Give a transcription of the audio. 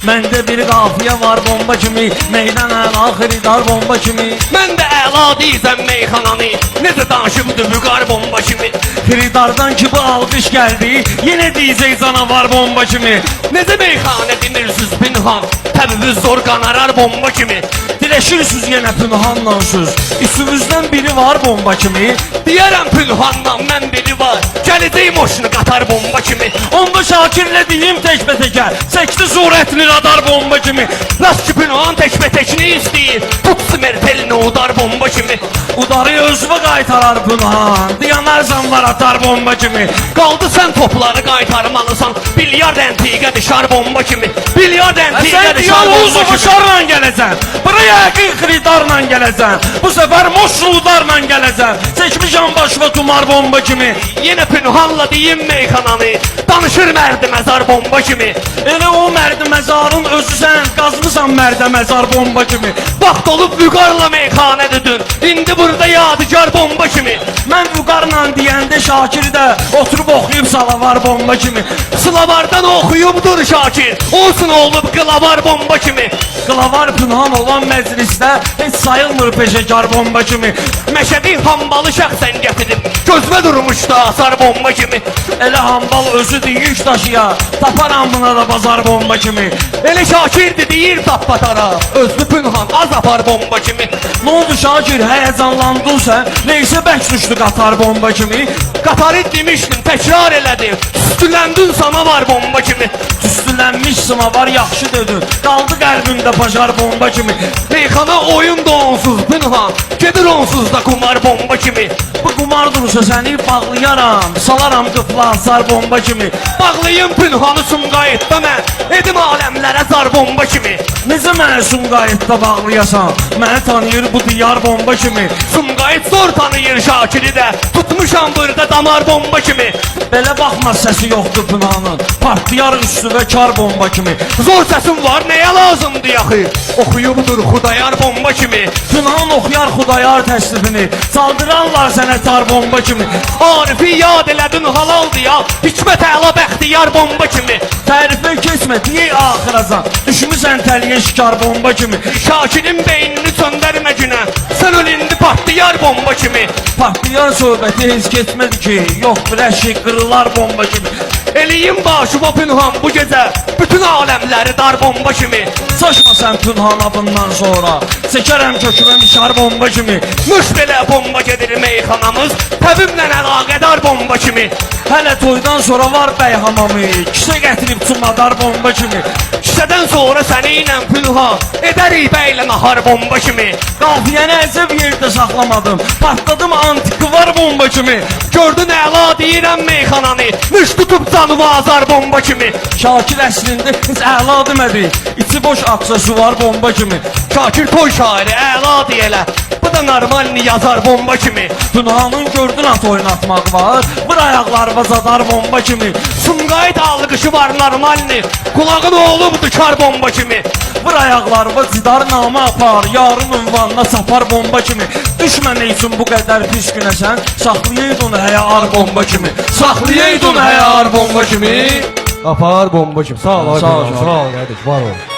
Məndə bir qafiyə var bomba kimi, meydan əla xeridar bomba kimi. Mən də əla deyizəm meyxananı, necə danışıbdır vüqar bomba kimi. Xiridardan ki bu alqış gəldi, yenə deyəcək canavar bomba kimi. Necə meyxanə dinirsiz pinhan, təbimiz zor qanarar bomba kimi. Diləşirsiniz yenə pünhanlansız, üstümüzdən biri var bomba kimi. Deyərəm pünhandan mən biri var, gələcək moşunu qatar bomba kimi. Onda Şakirlə deyim təkbətəkər, çəkdi surətini radar bomba kimi. Rast ki pünhan təkbətəkini istəyir, tut smertelini udar bomba kimi. Udarı özümə qaytarar pünhan, diyanarsan var atar bomba kimi. Qaldı sən topları qaytarmalısan, bilyard əntiqə dışar bomba kimi. Bilyard əntiqə Sən dışar deyən bomba kimi. uzuşarla gələcən, buraya yəqin xiridarla gələcən. Bu səfər moşrudarla gələcən, çəkmişəm başıma tumar bomba kimi. Yenə pünhanla deyim meyxananı, danışır mərdi məzar bomba kimi. Elə o mərdi məzarın özüsən, qazmısan mərdə məzar bomba kimi. Vaxt olub vüqarla meyxanədir dün, indi burada yadigar bomba kimi. Mən vüqarla deyəndə Şakir də oturub oxuyub salavar bomba kimi. Sılavardan oxuyubdur Şakir, olsun olub qılavar bomba kimi. Qılavar pünhan olan məclisdə heç sayılmır peşəkar bomba kimi. Məşədi hambalı şəxsən gətirib, gözmə durmuşdu asar bomba kimi. Elə hambal özüdür yük daşıya, taparam buna da bazar bomba kimi. Elə Şakirdir deyir tapbatara, özlü pünhan az apar bomba kimi. Nə oldu Şakir, həyəcanlandın sən, neysə bək düşdü qatar bomba kimi. Qatarı demişdim, təkrar elədim, üstüləndin sana var bomba kimi. Tüstülənmiş sımavar yaxşı dedin, qaldı qəlbimdə pajar bomba kimi. Meyxana oyun da onsuz pünhan, gedir onsuz da kumar bomba kimi. Bu qumar durursa səni bağlayaram, salaram qıfla asar bomba kimi. Bağlayın pünhanı Sumqayıtda mən, edim aləmlərə zar bomba kimi. Necə mənə Sumqayıtda bağlayasan, məni tanıyır bu diyar bomba kimi. Sumqayıt zor tanıyır Şakiri də, tutmuşam burada damar bomba kimi. Belə baxma səsi yoxdur pünhanın, partlayar üstüvə kar bomba kimi. Zor səsim var, nəyə lazımdır yaxı? Oxuyubdur Xudayar bomba kimi. Pünhan oxuyar Xudayar təslifini, saldırarlar sənə tar bomba kimi. Arifi yad elədin halaldır ya, hikmət əla bəxtiyar bomba kimi. Tərifə keçmə, deyək axıracan, düşmüsən təliyə şikar bomba kimi. Şakirin beynini söndərmə günə, sən öl indi partlayar bomba kimi. Partlayar söhbəti heç keçmədi ki, yox bir əşik qırılar bomba kimi. Eliyim başıma pünhan bu gecə, bütün aləmləri dar bomba kimi. Saçma sən pünhan abından sonra, çəkərəm kökümə mişar bomba kimi. Müş belə bomba gedir meyxanamız, təbimlə əlaqədar bomba kimi. Hələ toydan sonra var bəy hamamı, kisə gətirib çumadar bomba kimi. Kisədən sonra səni ilə pünhan, edərik bəylə nahar bomba kimi. Qafiyəni əzəb yerdə saxlamadım, partladım antikvar bomba kimi. Gördün əla deyirəm meyxananı, müş tutub canımı azar bomba kimi. Şakir əslində heç əla demədi, içi boş aksesuar bomba kimi. Şakir toy şairi əla deyilə, bu da normalni yazar bomba kimi. Pünhanın gördün at oynatmaq var, bir ayaqlar vazadar bomba kimi. Sumqayıt alqışı var normalni, kulağın olubdur kar bomba kimi. Bir ayaqlarıma cidar namı apar, yarın ünvanına sapar bomba kimi. Düşmə nə üçün bu qədər pis günə sən, saxlayaydın həyar bomba kimi. Saxlayaydın həyar bomba kimi. Apar bomba kimi. Sağ ol, Sağ ol, sağ ol kardeş, var ol.